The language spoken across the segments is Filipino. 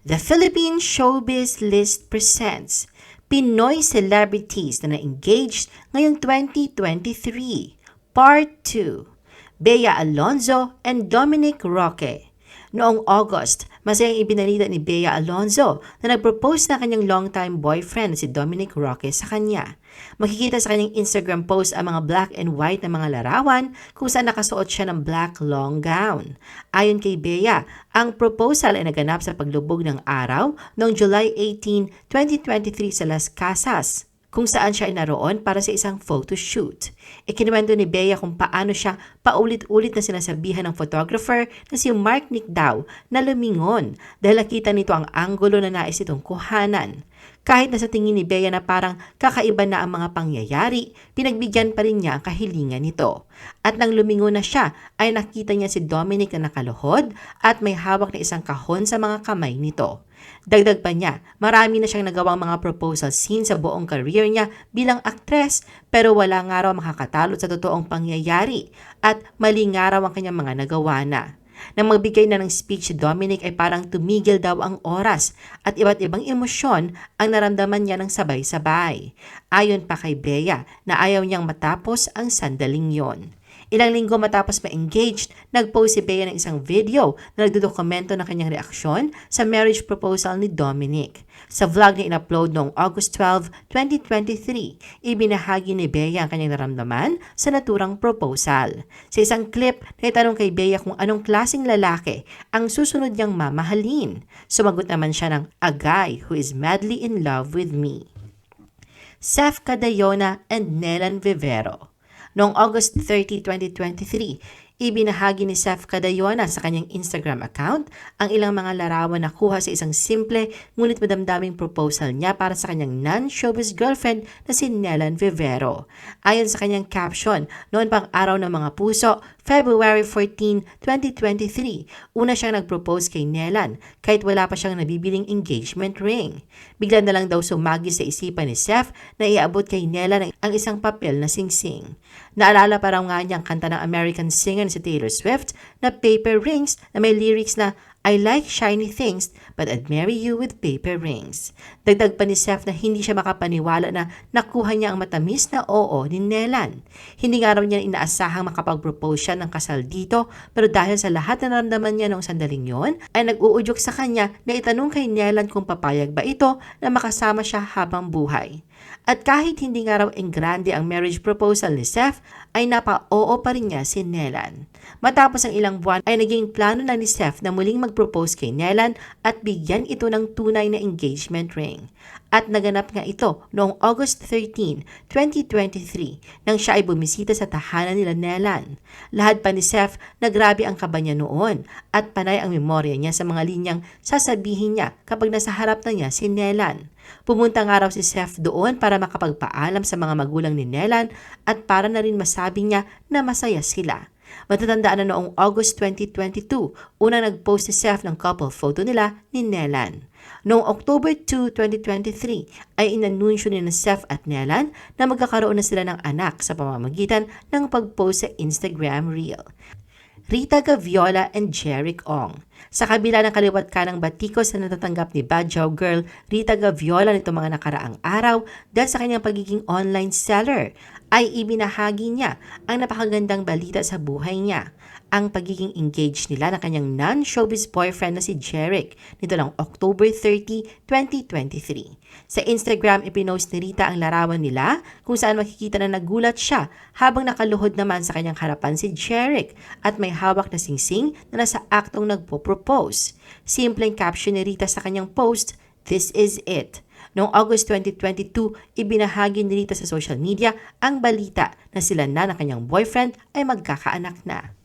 The Philippine Showbiz List presents Pinoy Celebrities na na-engaged ngayong 2023, Part 2, Bea Alonzo and Dominic Roque. Noong August, masayang ibinalita ni Bea Alonzo na nag-propose na kanyang longtime boyfriend si Dominic Roque sa kanya. Makikita sa kanyang Instagram post ang mga black and white na mga larawan kung saan nakasuot siya ng black long gown. Ayon kay Bea, ang proposal ay naganap sa paglubog ng araw noong July 18, 2023 sa Las Casas, kung saan siya ay naroon para sa isang photoshoot. Ikinuwento ni Bea kung paano siya paulit-ulit na sinasabihan ng photographer na si Mark Nick daw na lumingon dahil nakita nito ang anggulo na nais itong kuhanan. Kahit na sa tingin ni Bea na parang kakaiba na ang mga pangyayari, pinagbigyan pa rin niya ang kahilingan nito. At nang lumingon na siya, ay nakita niya si Dominic na nakaluhod at may hawak na isang kahon sa mga kamay nito. Dagdag pa niya, marami na siyang nagawang mga proposal scene sa buong career niya bilang aktres, pero wala nga raw makakatalo sa totoong pangyayari at mali nga raw ang kanyang mga nagawa na. Nang magbigay na ng speech si Dominic ay parang tumigil daw ang oras at iba't ibang emosyon ang naramdaman niya ng sabay-sabay. Ayon pa kay Bea na ayaw niyang matapos ang sandaling yon. Ilang linggo matapos ma-engaged, nag-post si Bea ng isang video na nagdodokumento ng kanyang reaksyon sa marriage proposal ni Dominic. Sa vlog na in-upload noong August 12, 2023, ibinahagi ni Bea ang kanyang naramdaman sa naturang proposal. Sa isang clip, naitanong kay Bea kung anong klaseng lalaki ang susunod niyang mamahalin. Sumagot naman siya ng, "A guy who is madly in love with me." Seth Cadayona and Nelan Vivero. Noong August 30, 2023, ibinahagi ni Seth Cadayona sa kanyang Instagram account ang ilang mga larawan na kuha sa isang simple ngunit madamdaming proposal niya para sa kanyang non-showbiz girlfriend na si Nelan Vivero. Ayon sa kanyang caption, noon pang araw ng mga puso, February 14, 2023, una siyang nag-propose kay Nelan kahit wala pa siyang nabibiling engagement ring. Bigla na lang daw sumagi sa isipan ni Seth na iabot kay Nelan ang isang papel na singsing. Naalala pa raw nga niyang kanta ng American singer si Taylor Swift na Paper Rings na may lyrics na, "I like shiny things, but I'd marry you with paper rings." Dagdag pa ni Seth na hindi siya makapaniwala na nakuha niya ang matamis na oo ni Nelan. Hindi nga raw niya inaasahang makapag-propose siya ng kasal dito, pero dahil sa lahat na naramdaman niya noong sandaling yon, ay nag-uudyok sa kanya na itanong kay Nelan kung papayag ba ito na makasama siya habang buhay. At kahit hindi nga raw engrande ang marriage proposal ni Seth, ay napa-oo pa rin niya si Nelan. Matapos ang ilang buwan ay naging plano na ni Seth na muling mag-propose kay Nelan at bigyan ito ng tunay na engagement ring. At naganap nga ito noong August 13, 2023 nang siya ay bumisita sa tahanan nila Nelan. Lahat pa ni Seth na grabe ang kaba niya noon at panay ang memorya niya sa mga linyang sasabihin niya kapag nasa harap na niya si Nelan. Pumunta nga raw si Seth doon para makapagpaalam sa mga magulang ni Nelan at para na rin masabi niya na masaya sila. Matatandaan na noong August 2022, unang nag-post si Seth ng couple photo nila ni Nelan. Noong October 2, 2023 ay inanunsyo ni Seth at Nelan na magkakaroon na sila ng anak sa pamamagitan ng pag-post sa Instagram Reel. Rita Gaviola and Jeric Ong. Sa kabila ng kaliwat kanang batikos na natatanggap ni Badjaw Girl Rita Gaviola nito mga nakaraang araw dahil sa kanyang pagiging online seller, ay ibinahagi niya ang napakagandang balita sa buhay niya, ang pagiging engaged nila ng kanyang non-showbiz boyfriend na si Jeric nito lang October 30, 2023. Sa Instagram, ipinost ni Rita ang larawan nila kung saan makikita na nagulat siya habang nakaluhod naman sa kanyang harapan si Jeric at may hawak na singsing na nasa aktong nagpo-propose. Simpleng caption ni Rita sa kanyang post, "This is it." Noong August 2022, ibinahagi ni Rita sa social media ang balita na sila na ng kanyang boyfriend ay magkakaanak na.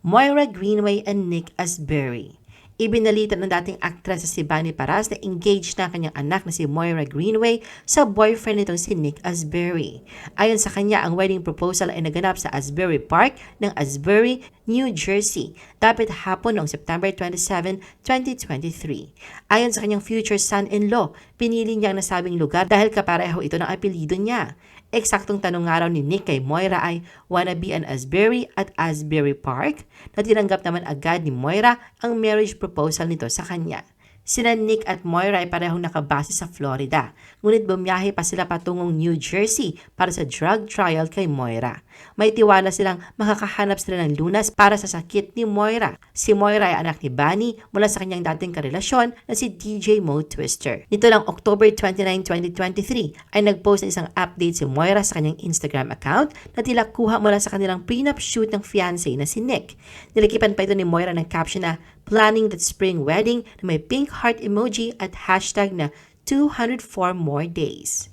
Moira Greenway and Nick Asbury. Ibinalita ng dating aktres si Bunny Paras na engaged na kanyang anak na si Moira Greenway sa boyfriend nitong si Nick Asbury. Ayon sa kanya, ang wedding proposal ay naganap sa Asbury Park ng Asbury, New Jersey, dapat hapon noong September 27, 2023. Ayon sa kanyang future son-in-law, pinili niya ang nasabing lugar dahil kapareho ito ng apelyido niya. Eksaktong tanong nga raw ni Nick kay Moira ay, "Wanna be an Asbury at Asbury Park?" na tinanggap naman agad ni Moira ang marriage proposal nito sa kanya. Sina Nick at Moira ay parehong nakabase sa Florida, ngunit bumiyahe pa sila patungong New Jersey para sa drug trial kay Moira. May tiwala silang makakahanap sila ng lunas para sa sakit ni Moira. Si Moira ay anak ni Bunny mula sa kanyang dating karelasyon na si DJ Mo Twister. Nito lang October 29, 2023 ay nagpost ng isang update si Moira sa kanyang Instagram account na tila kuha mula sa kanilang prenup shoot ng fiancé na si Nick. Nilikipan pa ito ni Moira ng caption na planning that spring wedding na may pink heart emoji at hashtag na 204 more days.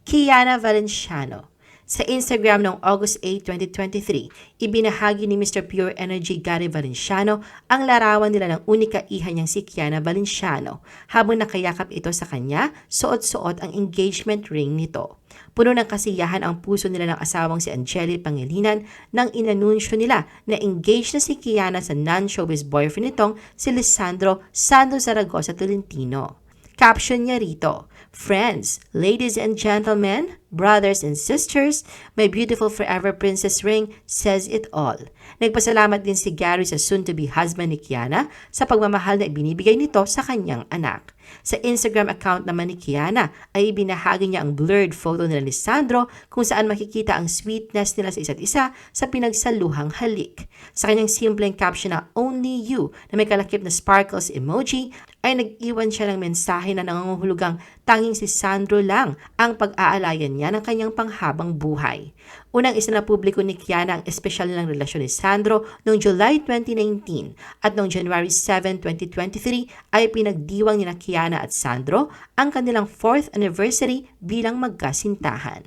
Kiana Valenciano. Sa Instagram noong August 8, 2023, ibinahagi ni Mr. Pure Energy Gary Valenciano ang larawan nila ng unika iha niyang si Kiana Valenciano. Habang nakayakap ito sa kanya, suot-suot ang engagement ring nito. Puno ng kasiyahan ang puso nila ng asawang si Angeli Pangilinan nang inanunsyo nila na engaged na si Kiana sa non-showbiz boyfriend nitong si Lisandro Sando Zaragoza Tolentino. Caption niya rito, "Friends, ladies and gentlemen, brothers and sisters, my beautiful forever princess ring says it all." Nagpasalamat din si Gary sa soon-to-be husband ni Kiana sa pagmamahal na ibinibigay nito sa kanyang anak. Sa Instagram account naman ni Kiana ay ibinahagi niya ang blurred photo nila ni Sandro kung saan makikita ang sweetness nila sa isa't isa sa pinagsaluhang halik. Sa kanyang simpleng caption na "Only You" na may kalakip na sparkles emoji ay nag-iwan siya ng mensahe na nangangahulugang tanging si Sandro lang ang pag-aalayan niya ng kanyang panghabang buhay. Unang isinapubliko ni Kiana ang espesyal nilang relasyon ni Sandro noong July 2019 at noong January 7, 2023 ay pinagdiwang ni Kiana at Sandro ang kanilang 4th anniversary bilang magkasintahan.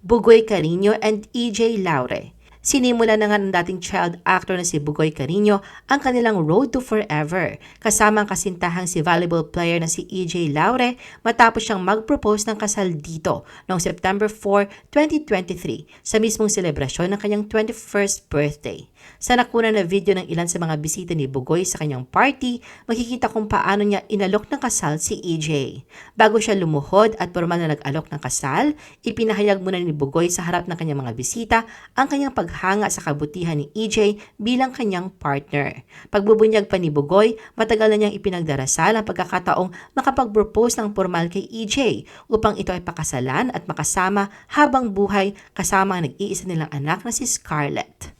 Bugoy Carino and EJ Laure. Sinimula na nga ng dating child actor na si Bugoy Carino ang kanilang road to forever kasama ang kasintahang si volleyball player na si EJ Laure matapos siyang mag-propose ng kasal dito noong September 4, 2023 sa mismong selebrasyon ng kanyang 21st birthday. Sa nakuna na video ng ilan sa mga bisita ni Bugoy sa kanyang party, makikita kung paano niya inalok ng kasal si EJ. Bago siya lumuhod at formal na nag-alok ng kasal, ipinahayag muna ni Bugoy sa harap ng kanyang mga bisita ang kanyang paghanga sa kabutihan ni EJ bilang kanyang partner. Pagbubunyag pa ni Bugoy, matagal na niyang ipinagdarasal ang pagkakataong makapag-propose ng formal kay EJ upang ito ay pakasalan at makasama habang buhay kasama ang nag-iisa nilang anak na si Scarlett.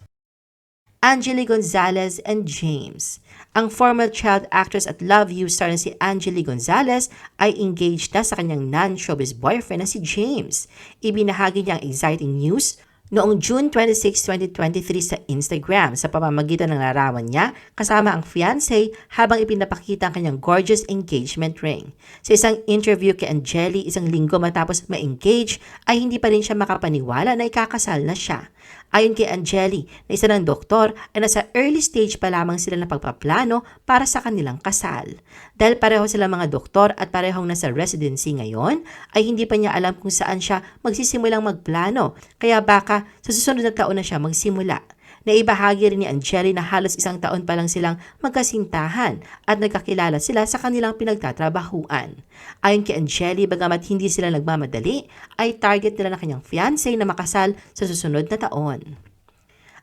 Angeli Gonzalez and James. Ang former child actress at Love You star na si Angeli Gonzalez ay engaged na sa kanyang non-showbiz boyfriend na si James. Ibinahagi niya ang exciting news noong June 26, 2023 sa Instagram sa pamamagitan ng larawan niya kasama ang fiancé habang ipinapakita ang kanyang gorgeous engagement ring. Sa isang interview kay Angeli isang linggo matapos ma-engage ay hindi pa rin siya makapaniwala na ikakasal na siya. Ayon kay Angeli na isa ng doktor ay nasa early stage pa lamang sila ng pagpaplano para sa kanilang kasal. Dahil pareho sila mga doktor at parehong nasa residency ngayon, ay hindi pa niya alam kung saan siya magsisimulang magplano, kaya baka sa susunod na taon na siya magsimula. Naibahagi rin ni Angeli na halos isang taon pa lang silang magkasintahan at nagkakilala sila sa kanilang pinagtatrabahuan. Ayon kay Angeli, bagamat hindi sila nagmamadali, ay target nila na kanyang fiancé na makasal sa susunod na taon.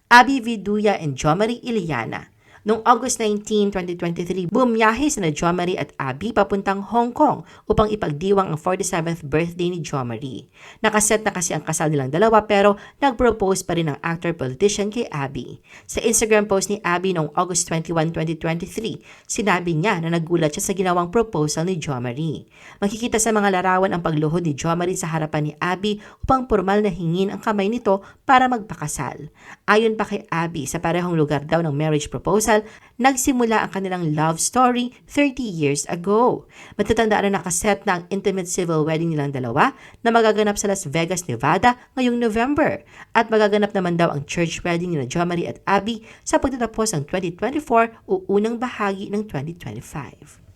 Abby Viduya and Jo Marie Iliana. Noong August 19, 2023, bumiyahe sina Jo Marie at Abby papuntang Hong Kong upang ipagdiwang ang 47th birthday ni Jo Marie. Nakaset na kasi ang kasal nilang dalawa pero nag-propose pa rin ang actor-politician kay Abby. Sa Instagram post ni Abby noong August 21, 2023, sinabi niya na nagulat siya sa ginawang proposal ni Jo Marie. Makikita sa mga larawan ang pagluhod ni Jo Marie sa harapan ni Abby upang formal na hingin ang kamay nito para magpakasal. Ayon pa kay Abby, sa parehong lugar daw ng marriage proposal, nagsimula ang kanilang love story 30 years ago. Matatandaan na nakaset na ang intimate civil wedding nilang dalawa na magaganap sa Las Vegas, Nevada ngayong November. At magaganap naman daw ang church wedding ni Jo Marie at Abby sa pagtatapos ng 2024 o unang bahagi ng 2025.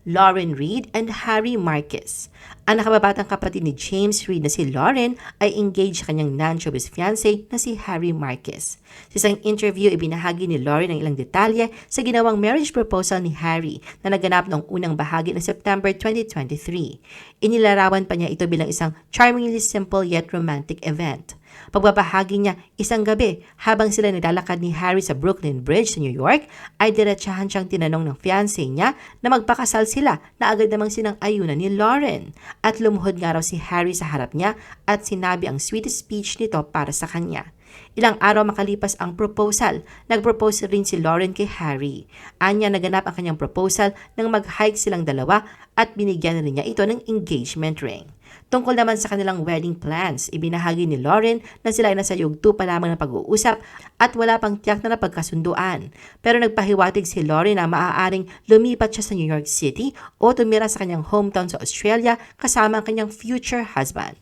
Lauren Reid and Harry Marquez. Ang nakababatang kapatid ni James Reid na si Lauren ay engaged sa kanyang non-showbiz fiancé na si Harry Marquez. Sa isang interview, ibinahagi ni Lauren ang ilang detalye sa ginawang marriage proposal ni Harry na naganap noong unang bahagi ng September 2023. Inilarawan pa niya ito bilang isang charmingly simple yet romantic event. Pagbabahagi niya, isang gabi habang sila nilalakad ni Harry sa Brooklyn Bridge sa New York, ay diretsahan siyang tinanong ng fiancé niya na magpakasal sila na agad namang sinang-ayunan ni Lauren. At lumuhod nga raw si Harry sa harap niya at sinabi ang sweetest speech nito para sa kanya. Ilang araw makalipas ang proposal, nag-propose rin si Lauren kay Harry. Anya naganap ang kanyang proposal nang mag-hike silang dalawa at binigyan rin niya ito ng engagement ring. Tungkol naman sa kanilang wedding plans, ibinahagi ni Lauren na sila ay nasa yugto pa lamang ng pag-uusap at wala pang tiyak na napagkasunduan. Pero nagpahiwatig si Lauren na maaaring lumipat siya sa New York City o tumira sa kanyang hometown sa Australia kasama ang kanyang future husband.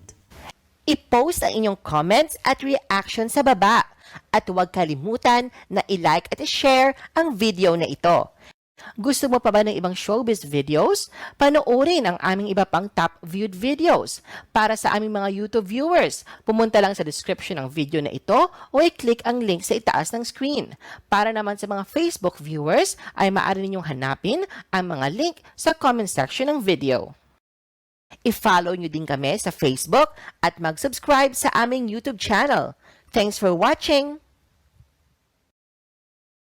I-post ang inyong comments at reaction sa baba. At huwag kalimutan na i-like at i-share ang video na ito. Gusto mo pa ba ng ibang showbiz videos? Panoorin ang aming iba pang top viewed videos. Para sa aming mga YouTube viewers, pumunta lang sa description ng video na ito o i-click ang link sa itaas ng screen. Para naman sa mga Facebook viewers, ay maaari ninyong hanapin ang mga link sa comment section ng video. I-follow nyo din kami sa Facebook at mag-subscribe sa aming YouTube channel. Thanks for watching!